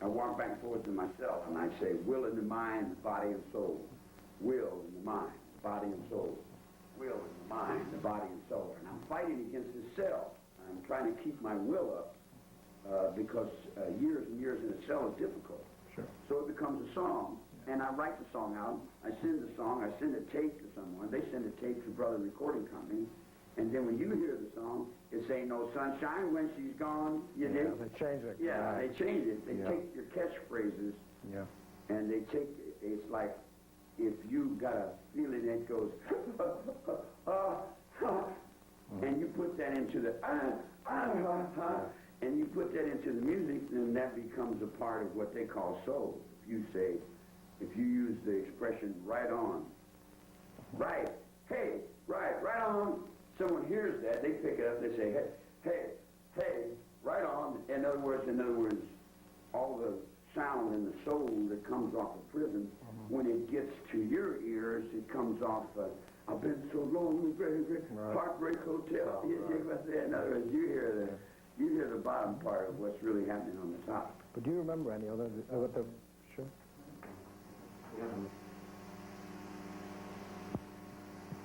I walk back and forth to myself, and I say, will in the mind, body and soul. Will in the mind, body and soul. Will in the mind, the body and soul. And I'm fighting against this cell. I'm trying to keep my will up because years and years in a cell is difficult. Sure. So it becomes a song, and I write the song out. I send the song. I send a tape to someone. They send a tape to Brother Recording Company. And then when you hear the song, it's Ain't No Sunshine When She's Gone. You dig? They change it. Yeah, right. they change it. They take your catchphrases, and they take, it's like, if you got a feeling that goes, and you put that into the, and you put that into the music, then that becomes a part of what they call soul. If you say, if you use the expression right on, right, hey, right on, someone hears that, they pick it up, they say, hey, right on. In other words, all the sound and the soul that comes off of prison, when it gets to your ears, it comes off, I've been so lonely, baby, Heartbreak Hotel. In other words, you hear the bottom part of what's really happening on the top. But do you remember any other, sure?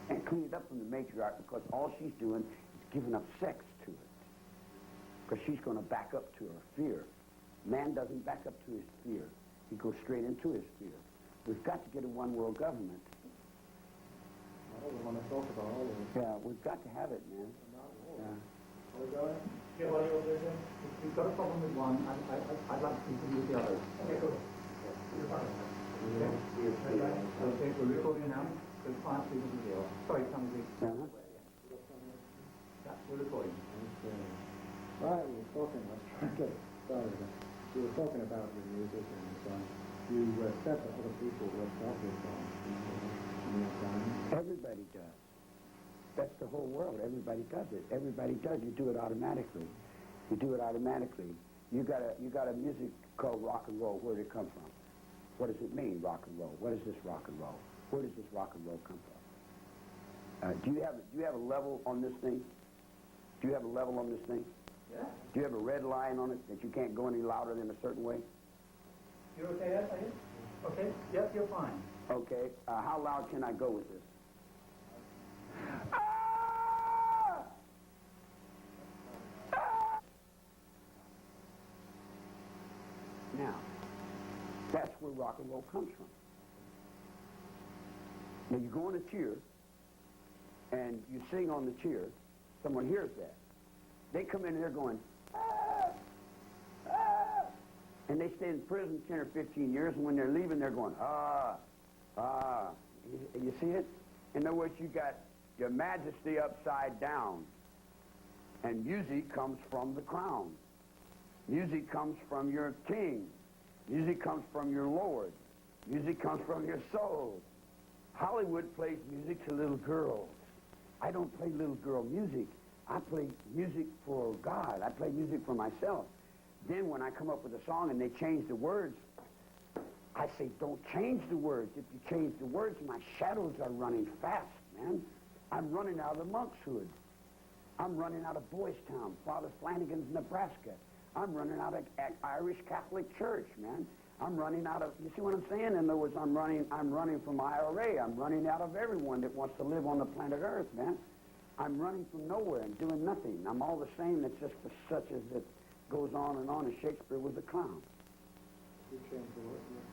And clean it up from the matriarch, because all she's doing is giving up sex to it. Because she's going to back up to her fear. Man doesn't back up to his fear. He goes straight into his fear. We've got to get a one-world government. Well, we want to talk about all of it. Yeah, we've got to have it, man. Yeah, what are you over there? If you've got a problem with one, I'd like to use the other. Okay, cool. Okay, we're recording now. There's 5 people to deal. Sorry, somebody. We're recording. Right, we were talking, let's try to get started. We were talking about your music and so on. You said that other people worked out your songs in your time. Everybody does. That's the whole world. Everybody does it. Everybody does. You do it automatically. You do it automatically. You got a music called rock and roll. Where did it come from? What does it mean, rock and roll? What is this rock and roll? Where does this rock and roll come from? Do you have a level on this thing? Do you have a level on this thing? Yeah. Do you have a red line on it that you can't go any louder than a certain way? You're okay, yes, are you? Okay? Yes, you're fine. Okay. How loud can I go with this? Now, that's where rock and roll comes from. Now, you go on a cheer, and you sing on the cheer. Someone hears that. They come in and they're going, and they stay in prison 10 or 15 years, and when they're leaving, they're going, You see it? In other words, you got your majesty upside down, and music comes from the crown. Music comes from your king. Music comes from your Lord. Music comes from your soul. Hollywood plays music to little girls. I don't play little girl music. I play music for God. I play music for myself. Then when I come up with a song and they change the words, I say, don't change the words. If you change the words, my shadows are running fast, man. I'm running out of the monk's hood. I'm running out of Boys Town, Father Flanagan's, Nebraska. I'm running out of Irish Catholic Church, man. I'm running out of, you see what I'm saying? In other words, I'm running from IRA. I'm running out of everyone that wants to live on the planet Earth, man. I'm running from nowhere and doing nothing. I'm all the same. It's just such as it goes on, and Shakespeare was a clown. You changed the word in your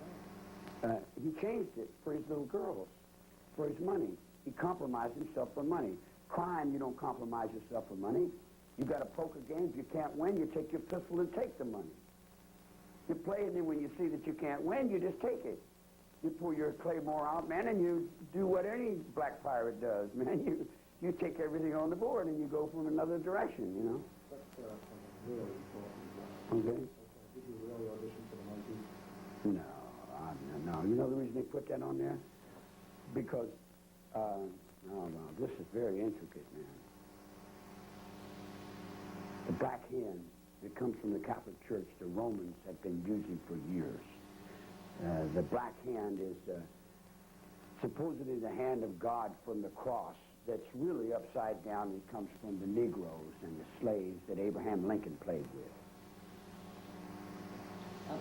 song. He changed it for his little girls, for his money. He compromised himself for money. Crime, you don't compromise yourself for money. You got a poker game. If you can't win, you take your pistol and take the money. You play, and then when you see that you can't win, you just take it. You pull your claymore out, man, and you do what any black pirate does, man. You take everything on the board, and you go from another direction, you know. That's really important. Okay. Did you really audition for the Monkees? No. You know the reason they put that on there? Because, no, this is very intricate, man. The black hand that comes from the Catholic Church, the Romans have been using for years. The black hand is supposedly the hand of God from the cross that's really upside down and comes from the Negroes and the slaves that Abraham Lincoln played with.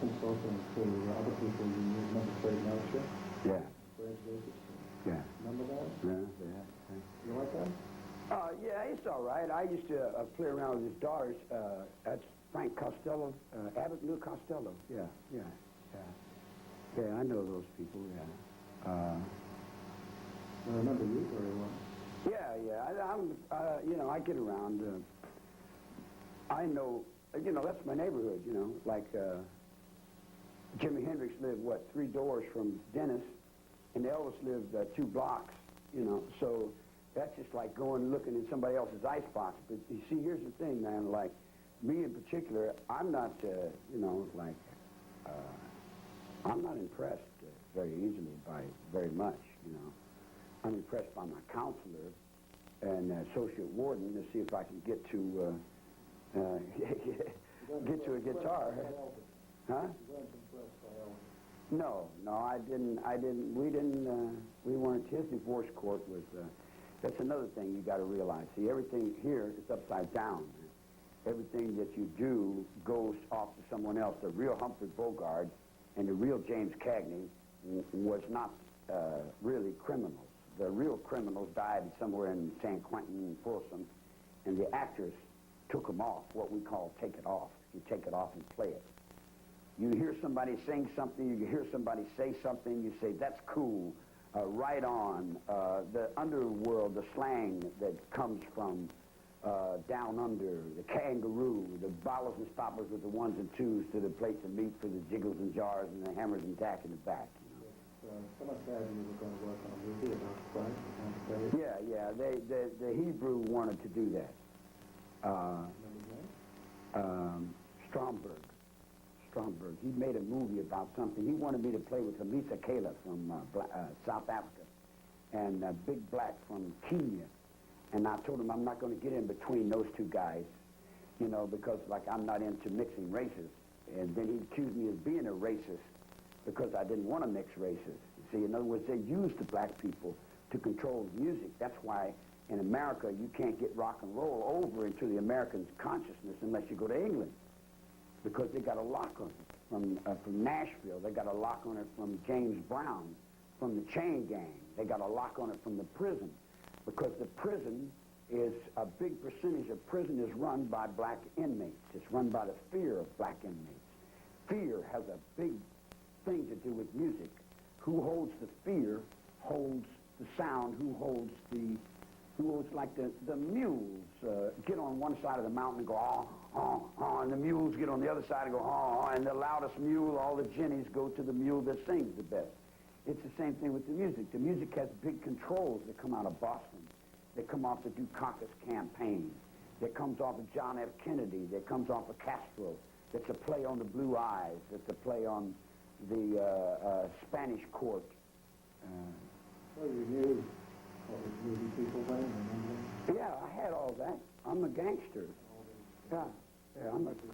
consulting to other people you remember Trade Nature? Yeah. Fred Lucas. Yeah. Remember that? Yeah. You like that? Yeah, it's all right. I used to play around with his daughters. That's Frank Costello, Abbott Lou Costello. Yeah. Yeah, I know those people, yeah. I remember you very well. Yeah. I get around. I know, that's my neighborhood, like Jimi Hendrix lived, 3 doors from Dennis, and Elvis lived 2 blocks, so that's just like going and looking in somebody else's icebox. But you see, here's the thing, man, like me in particular, I'm not, I'm not impressed very easily by very much, I'm impressed by my counselor and associate warden to see if I can get to get to a guitar. Huh? No, I didn't. We weren't. His divorce court was. That's another thing you got to realize. See, everything here is upside down. Everything that you do goes off to someone else. The real Humphrey Bogart and the real James Cagney was not really criminals. The real criminals died somewhere in San Quentin and Folsom, and the actors took them off, what we call take it off. You take it off and play it. You hear somebody sing something, you hear somebody say something, you say, that's cool, right on. The underworld, the slang that comes from down under, the kangaroo, the bottles and stoppers with the 1s and 2s to the plates of meat for the jiggles and jars and the hammers and tack in the back. Someone said you were going to work on a movie about Christ. Yeah. The Hebrew wanted to do that. Stromberg. He made a movie about something. He wanted me to play with Hamisa Kala from South Africa and Big Black from Kenya. And I told him I'm not going to get in between those 2 guys, because I'm not into mixing races. And then he accused me of being a racist because I didn't want to mix races. You see, in other words, they used the black people to control music. That's why in America you can't get rock and roll over into the American consciousness unless you go to England, because they got a lock on it from Nashville. They got a lock on it from James Brown, from the Chain Gang. They got a lock on it from the prison, because the prison is a big percentage of prison is run by black inmates. It's run by the fear of black inmates. Fear has a big thing to do with music. Who holds the fear holds the sound. Who holds like the mules get on one side of the mountain and go and the mules get on the other side and go and the loudest mule, all the jennies go to the mule that sings the best. It's the same thing with the music. The music has big controls that come out of Boston, that come off the Dukakis campaign, that comes off of John F. Kennedy, that comes off of Castro. That's a play on the Blue Eyes. That's a play on the Spanish court. So you knew what was movie people then? Yeah, I had all that. I'm a gangster. Yeah,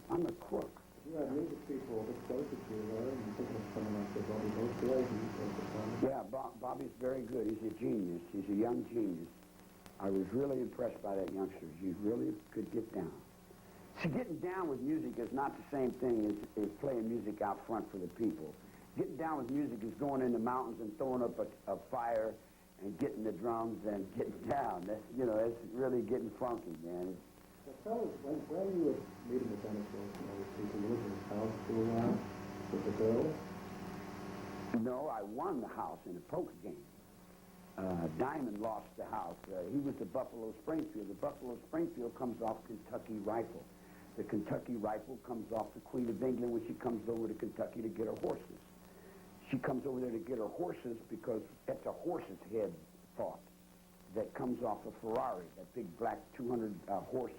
I'm a crook. You had music people that closer to you, right? You think of someone like Bobby Beausoleil. Yeah, Bobby's very good. He's a genius. He's a young genius. I was really impressed by that youngster. He really could get down. See, getting down with music is not the same thing as playing music out front for the people. Getting down with music is going in the mountains and throwing up a fire and getting the drums and getting down. That's, it's really getting funky, man. So tell us, when you were meeting the Dennis Wilson, those people lived in his house for a while with the girls? No, I won the house in a poker game. Diamond lost the house. He was the Buffalo Springfield. The Buffalo Springfield comes off Kentucky Rifle. The Kentucky Rifle comes off the Queen of England when she comes over to Kentucky to get her horses. She comes over there to get her horses because that's a horse's head thought that comes off a Ferrari, that big black 200 horse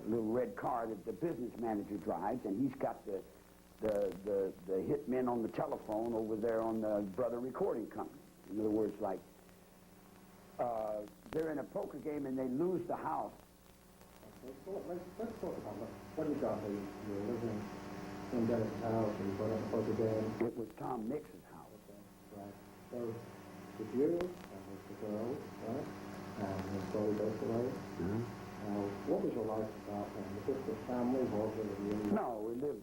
little red car that the business manager drives, and he's got the hitmen on the telephone over there on the Brother Recording Company. In other words, like they're in a poker game and they lose the house. Okay, let's talk about what you got there. You were living in Dennis' house and you brought up a poker game. It was Tom Mix's house. Okay, right. So with you and with the girls, right? And with Bobby Beausoleil. Now, what was your life about then? Was this the family? Was it really? No, we lived